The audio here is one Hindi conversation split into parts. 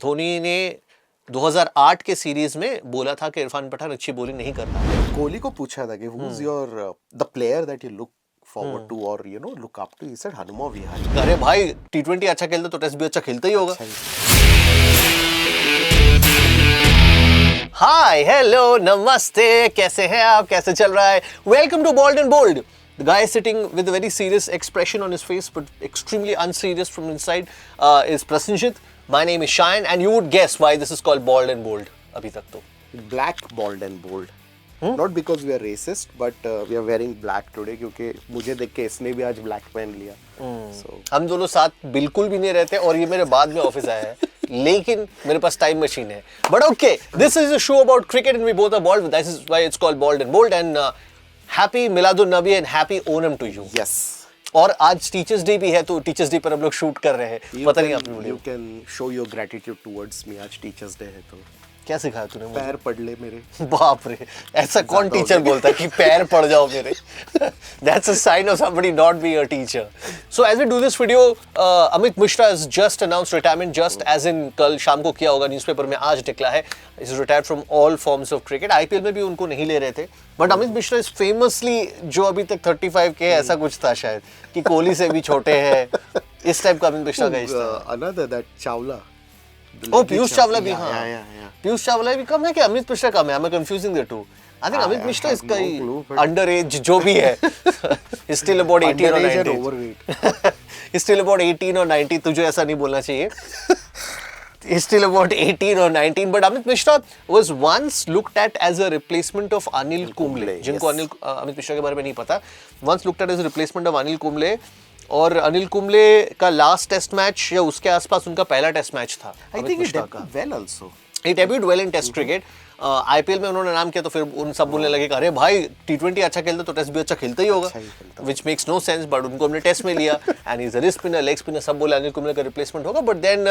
धोनी ने 2008 के सीरीज में बोला था कि इरफान पठान अच्छी बॉलिंग नहीं कर रहा है। कोहली को पूछा था कि who is your the player that you look forward to और you know look up to, he said Hanuma Vihari. अरे भाई टी20 अच्छा खेलता तो टेस्ट भी अच्छा खेलता ही होगा। हाय हेलो नमस्ते, कैसे हैं आप, कैसे चल रहा है? Welcome to bold and bold. The guy sitting with a very serious expression on his face but extremely unserious from inside is Prasenjit. My name is Shayan and you would guess why this is called Bald and Bold abhi tak to. Black, bald and bold. Not because we are racist but we are wearing black today क्योंकि मुझे देख के इसने भी आज black पहन लिया। So हम दोनों साथ बिल्कुल भी नहीं रहते और ये मेरे बाद में ऑफिस आया है लेकिन मेरे पास टाइम मशीन है। But okay, this is a show about cricket and we both are bald. That is why it's called Bald and Bold and happy Miladun Nabi and happy Onam to you. yes. और आज टीचर्स डे भी है तो टीचर्स डे पर हम लोग शूट कर रहे हैं। पता नहीं आपने You can show your gratitude towards me, आज टीचर्स डे है तो क्या सिखाया तूने मुझे? पैर पड़ ले मेरे। बाप रे, ऐसा कौन टीचर बोलता है कि पैर पड़ जाओ मेरे? That's a sign of somebody not being a teacher. So as we do this video, Amit Mishra has just announced retirement, just as in कल शाम को किया होगा न्यूज़पेपर में, आज निकला है। He is retired from all forms of cricket. IPL में भी उनको नहीं ले रहे थे, but Amit Mishra is famously जो अभी तक 35 के ऐसा कुछ था शायद कि कोहली से भी छोटे हैं, इस टाइप का अमित मिश्रा का हिस्सा। Another that Chawla. ओ पीयूष चावला भी, हाँ yeah. पीयूष चावला भी कम है कि अमित मिश्रा कम है? I am confusing the two. I think Amit Mishra इसका ही अंडर एज जो भी है, स्टिल अबाउट 18 और 19, स्टिल अबाउट 18 और 19। तुझे ऐसा नहीं बोलना चाहिए। Still about 18 or 19, but Amit Mishra was once looked at as a replacement of Anil Kumble, जिनको अमित मिश्रा के बारे में नहीं पता। Once looked at as a replacement of Anil Kumble, और अनिल कुंबले का लास्ट टेस्ट मैच या उसके आसपास उनका पहला टेस्ट मैच था। I think he debuted well also. He debuted well in Test cricket. IPL में उन्होंने नाम किया तो फिर उन सब बोलने लगे कि अरे भाई टी20 अच्छा खेलता तो टेस्ट भी अच्छा खेलता ही होगा, which makes no sense, but उनको हमने टेस्ट में लिया and is a wrist spinner, leg spinner, सब बोले अनिल कुंबले का रिप्लेसमेंट होगा, but then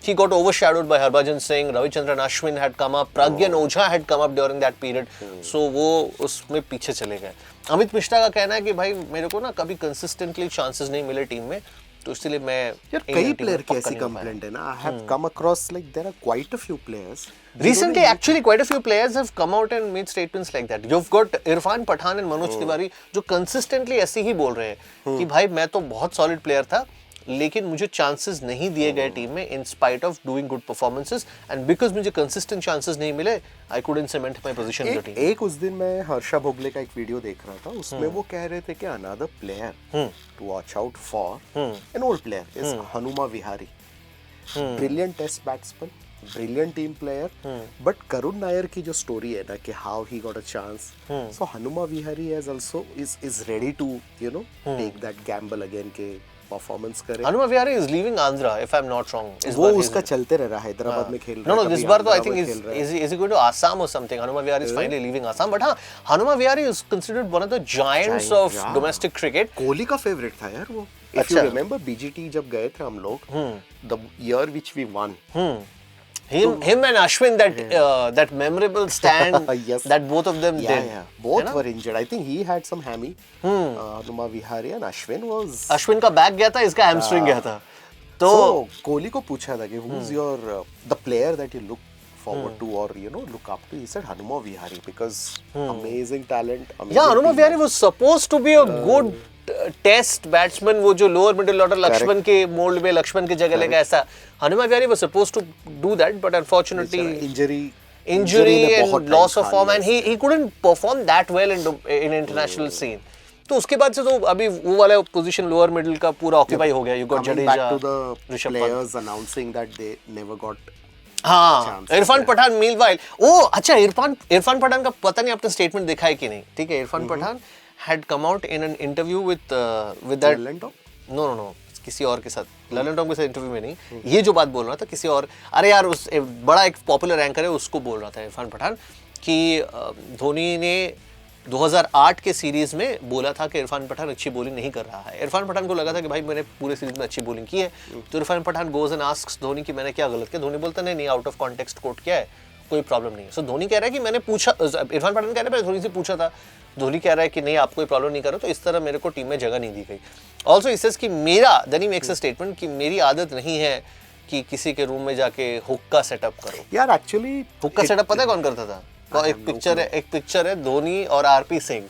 he got overshadowed by Harbhajan Singh, Ravichandran Ashwin had come up, Pragyan Ojha had come up during that period, so वो उसमें पीछे चले गए। अमित मिश्रा का कहना है कि भाई मेरे को ना कभी कंसिस्टेंटली चांसेस नहीं मिले टीम में, तो इसलिए मैं यार कई प्लेयर की ऐसी कंप्लेंट है ना। I have come across like there are quite a few players recently, actually quite a few players have come out and made statements like that. You've got Irfan Pathan and Manoj Tiwari जो consistently ऐसे ही बोल रहे हैं कि भाई मैं तो बहुत solid player था लेकिन मुझे chances नहीं दिए गए टीम में in spite of doing good performances and because मुझे consistent chances नहीं मिले I couldn't cement my position in the team. एक उस दिन मैं हर्षा भोगले का एक वीडियो देख रहा था, उसमें वो कह रहे थे कि another player to watch out for an old player is Hanuma Vihari, brilliant test batsman, brilliant team player, but Karun Nair की जो story है ना कि how he got a chance, so Hanuma Vihari has also is ready to you know take that gamble again के performance करे। Hanuma Vihari is leaving Andhra if I'm not wrong. वो उसका चलते रह रहा है, हैदराबाद में खेल रहा है। No, this बार तो I think is he going to Assam or something? Hanuma Vihari is finally leaving Assam, but हाँ Hanuma Vihari is considered one of the giants of domestic cricket. Kohli का favorite था यार वो। If you remember BGT जब गए थे हम लोग, the year which we won. Him and Ashwin, that memorable stand yes. that both of them did. Yeah. Both were injured. I think he had some hammy. Hanuma Vihari and Ashwin was. Ashwin का बैक गया था, इसका hamstring गया था। तो कोहली को पूछा था कि who's your the player that you look forward to or you know look up to, he said Hanuma Vihari because amazing talent. Yeah, Hanuma Vihari was supposed to be a good test batsman, वो जो लोअर मिडिल ऑर्डर लक्ष्मण के मोल्ड में लक्ष्मण की जगह लेगा, ऐसा Hanuma Vihari was supposed to do that but unfortunately injury and loss of form and he couldn't perform that well in international scene. तो उसके बाद से तो अभी वो वाला पोजीशन लोअर मिडिल का पूरा ऑक्यूपाई हो गया। You got Jadeja, Rishabh players announcing that they never got. हाँ, इरफान पठान मीनवाइल, ओ अच्छा इरफान पठान का पता नहीं आपने स्टेटमेंट देखा है कि नहीं, ठीक है? Irfan Pathan had come out in an interview with that no किसी और के साथ, ललन टॉम के साथ इंटरव्यू में नहीं, ये जो बात बोल रहा था किसी और, अरे यार उस बड़ा एक पॉपुलर एंकर है उसको बोल रहा था इरफान पठान कि धोनी ने 2008 के सीरीज में बोला था कि इरफान पठान अच्छी बॉलिंग नहीं कर रहा है। इरफान पठान को लगा था कि भाई मैंने पूरे सीरीज में अच्छी बॉलिंग की है, तो Irfan Pathan goes and asks Dhoni कि मैंने क्या गलत किया। धोनी बोलता नहीं आउट ऑफ कॉन्टेक्स्ट कोट किया है, कोई प्रॉब्लम नहीं है। सो धोनी कह रहा है कि मैंने पूछा, इरफान पठान कह रहा है धोनी से पूछा था, धोनी कह रहा है कि नहीं आप कोई प्रॉब्लम नहीं करो, तो इस तरह मेरे को टीम में जगह नहीं दी गई। ऑल्सो इस कि मेरा then he makes a statement कि मेरी आदत नहीं है कि किसी के रूम में जाके हुक्का सेटअप करो। यार एक्चुअली हुक्का सेटअप पता है कौन करता था? तो एक पिक्चर है धोनी और आरपी सिंह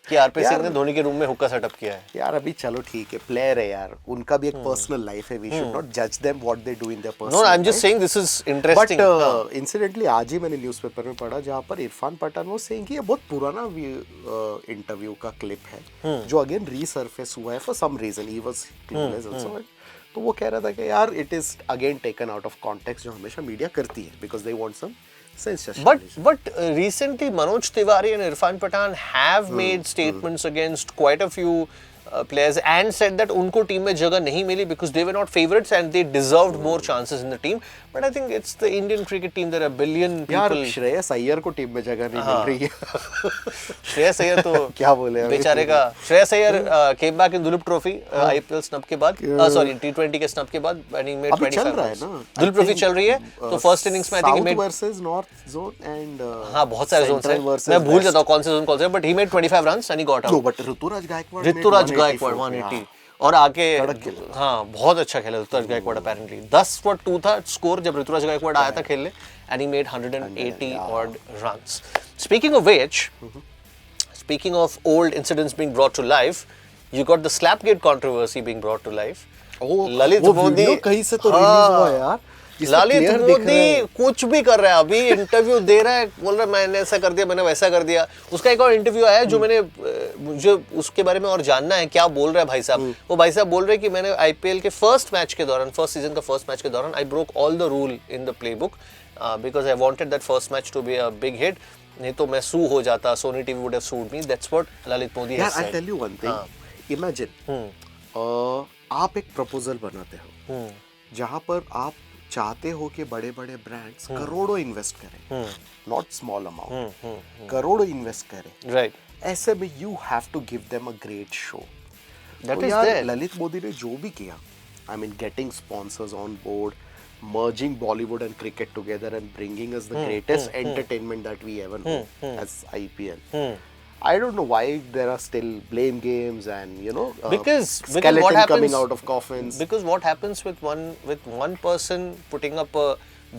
कि आरपी सिंह ने धोनी के रूम में हुक्का सेटअप किया है। यार अभी चलो ठीक है, प्लेयर है यार, उनका भी एक पर्सनल लाइफ है, वी शुड नॉट जज them what they do in their personal. No, I am just saying this is interesting. But incidentally आज ही मैंने न्यूज़पेपर में पढ़ा जहाँ पर इरफान पठान वो सेइंग कि ये बहुत पुराना इंटरव्यू का क्लिप है जो अगेन रीसर्फेस हुआ है for some reason, he was clueless also. तो वो कह रहा था कि यार it is again taken out of context, जो हमेशा मीडिया करती है, because they want some sensationalism. But recently Manoj Tiwari and Irfan Pathan have made statements against quite a few players and said that उनको टीम में जगह नहीं मिली because they were not favorites and they deserved more chances in the team. But I think it's the Indian cricket team. There are a billion people. यार श्रेयस अय्यर को टीम में जगह नहीं मिल रही है। श्रेयस अय्यर तो क्या बोले बेचारे का। Shreyas Iyer came back in Duleep trophy IPL snub के बाद, sorry T20 के स्नब के बाद, and he made 25 चल रहा है runs. ना दुलीप ट्रॉफी चल रही है तो फर्स्ट इनिंग्स में I think he made versus north zone and हाँ बहुत सारे जोन्स हैं, मैं भूल जाता हूँ कौन से जोन कौन से, but he made 25 runs and he got out. No but Ruturaj Gaikwad 180 और आके हाँ बहुत अच्छा खेला ऋतुराज गायकवाड़। अपेरेंटली 10-2 था स्कोर जब ऋतुराज गायकवाड़ आया था खेलने, and he made 180 odd runs. Speaking of which, speaking of old incidents being brought to life, you got the Slapgate controversy being brought to life. Lalit Modi कहीं से तो रिलीज हुआ यार, ललित मोदी कुछ भी कर रहा है, अभी इंटरव्यू दे रहा है, बोल रहा है मैंने ऐसा कर दिया, मैंने वैसा कर दिया। उसका एक और इंटरव्यू आया जो मुझे उसके बारे में और जानना है, क्या बोल रहा है भाई साहब। वो भाई साहब बोल रहे हैं कि मैंने आईपीएल के फर्स्ट सीजन का फर्स्ट मैच के दौरान I broke all the rule in the play book because I wanted that first match to be a big hit, नहीं तो मैं सू हो जाता, Sony TV would have sued me. That's what Lalit Modi has said. I tell you one thing, imagine आप एक प्रपोजल बनाते हो जहां पर आप चाहते हो कि बड़े बड़े ब्रांड्स करोड़ों इन्वेस्ट करें, नॉट स्मॉल अमाउंट, करोड़ों इन्वेस्ट करें, राइट। ऐसे में you have to give them a great show. That is there. Lalit Modi ने जो भी किया, I mean getting sponsors on board, merging Bollywood and cricket together and bringing us the greatest entertainment that we ever know as IPL. I don't know why there are still blame games and because skeleton what happens, coming out of coffins. Because what happens with one person putting up a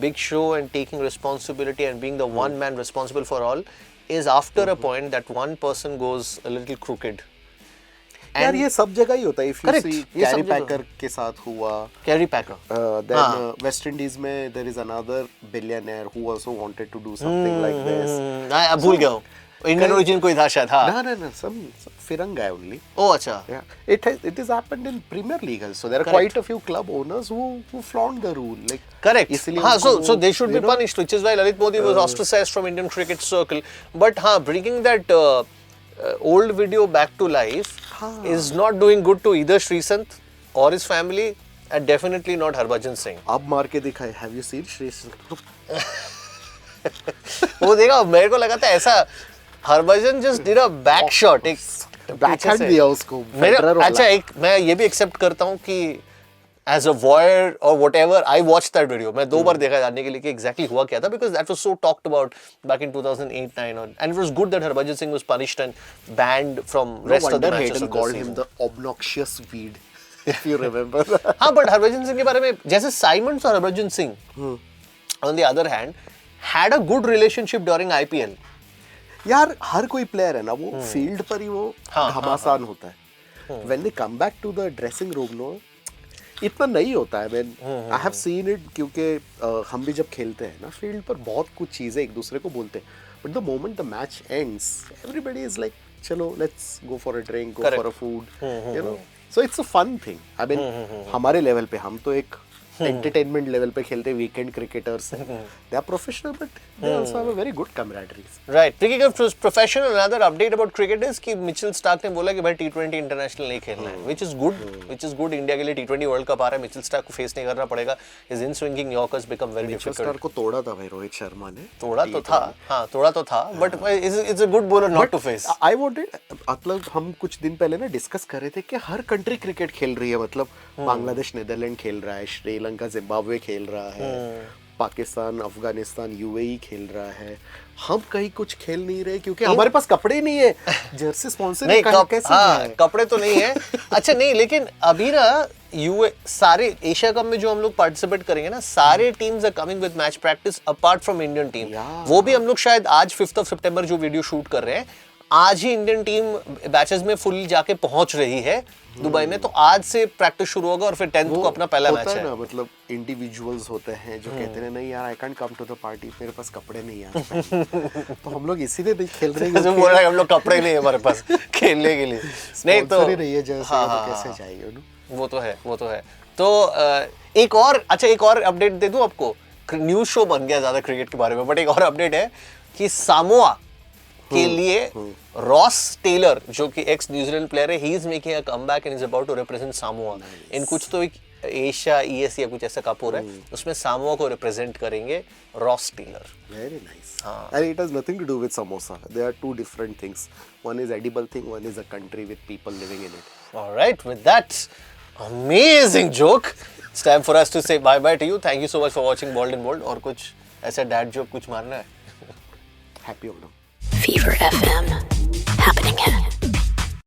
big show and taking responsibility and being the one man responsible for all is after a point that one person goes a little crooked. यार ये सब जगह ही होता है। If you see कैरी पैकर के साथ हुआ, कैरी पैकर, then वेस्ट इंडीज में there is another billionaire who also wanted to do something like this. मैं भूल गया हूँ, इंडियन ओरिजिन कोई था शायद। हाँ no, some फिरंग guy only. Oh अच्छा। Yeah, it has happened in Premier League also. There are quite a few club owners who flaunt the rule. Like correct. हाँ, so they should be punished, which is why Lalit Modi was ostracized from Indian cricket circle. But हाँ, bringing that old video back to life is not doing good to either Sreesanth or his family, and definitely not Harbhajan Singh. अब मार के दिखाए, have you seen Sreesanth? वो देखा, मेरे को लगा था ऐसा Harbhajan just did a back shot, एक बैकहैंड दिया उसको। अच्छा, एक मैं ये भी एक्सेप्ट करता हूँ कि as a voyeur or whatever, I watched that video. मैं 2 बार देखा जानने के लिए कि exactly हुआ क्या था, because that was so talked about back in 2008-9, and it was good that Harbhajan Singh was punished and banned from rest of the matches. Hayden called him the obnoxious weed, if you remember. हाँ, but Harbhajan Singh के बारे में जैसे Simons और Harbhajan Singh, on the other hand, had a good relationship during IPL. यार हर कोई प्लेयर है ना, वो फील्ड पर ही वो घमासान होता है। When they come back to the dressing room, no, इतना नहीं होता है। आई हैव सीन इट, क्योंकि हम भी जब खेलते हैं ना फील्ड पर बहुत कुछ चीज़ें एक दूसरे को बोलते हैं, but the moment the match ends everybody is like चलो let's go for a drink, go for a food, so it's a fun thing. I mean हमारे लेवल पे, हम तो एक एंटरटेनमेंट लेवल पे खेलते हैं, वीकेंड क्रिकेटर्स हैं, they are professional but they also have a very good camaraderie. Right, cricket professional. Another update about cricket is कि मिचेल स्टार्क ने बोला कि भाई T20 इंटरनेशनल नहीं खेलना है, व्हिच इज गुड। इंडिया के लिए T20 वर्ल्ड कप आ रहा है, मिचेल स्टार्क को फेस नहीं करना पड़ेगा। His in swinging yorkers become very difficult. Starc को तोड़ा था भाई रोहित शर्मा ने। तोड़ा तो था, but it's a good bowler not to face. I wanted, मतलब हम कुछ दिन पहले ना डिस्कस कर रहे थे कि हर कंट्री क्रिकेट खेल रही है, मतलब बांग्लादेश नीदरलैंड खेल रहा है, श्रीलंका जिम्बाब्वे खेल रहा है, पाकिस्तान अफगानिस्तान यूएई खेल रहा है, हम कहीं कुछ खेल नहीं रहे क्योंकि हमारे पास कपड़े नहीं है। जर्सी स्पॉन्सर नहीं, कैसे कपड़े तो नहीं है। अच्छा नहीं, लेकिन अभी ना यूए सारे एशिया कप में जो हम लोग पार्टिसिपेट करेंगे ना, सारे teams are coming with match practice apart from Indian team. वो भी हम लोग शायद आज 5 सितंबर जो वीडियो शूट कर रहे हैं, आज ही इंडियन टीम बैचेस में फुल जाके पहुंच रही है दुबई में। तो आज से प्रैक्टिस शुरू होगा और फिर 10th को अपना पहला मैच है ना। मतलब इंडिविजुअल्स होते हैं जो कहते हैं नहीं यार I can't come to the party, मेरे पास कपड़े नहीं आते। तो हम लोग इसीलिए नहीं खेल रहे हैं। जो बोल रहा है हम लोग कपड़े नहीं है हमारे पास खेलने के लिए, नहीं तो नहीं है जैसे तो कैसे जाएंगे ना। वो तो है। तो एक और अपडेट दे दूं आपको। न्यूज शो बन गया ज्यादा क्रिकेट के बारे में, बट एक और अपडेट है कि सामोआ के लिए रॉस टेलर जो कि एक्स न्यूजीलैंड प्लेयर है, he is making a comeback and is about to represent Samoa in कुछ तो एक एशिया ईएस या कुछ ऐसा कप हो रहा है, उसमें सामोआ को रिप्रेजेंट करेंगे Ross Taylor. Very nice. And it has nothing to do with samosa. They are two different things. One is edible thing, one is a country with people living in it. All right, with that amazing joke, it's time for us to say bye bye to you. Thank you so much for watching Bold and Bold. और कुछ ऐसा डैड जोक कुछ मारना है? Happy Onam. Fever FM.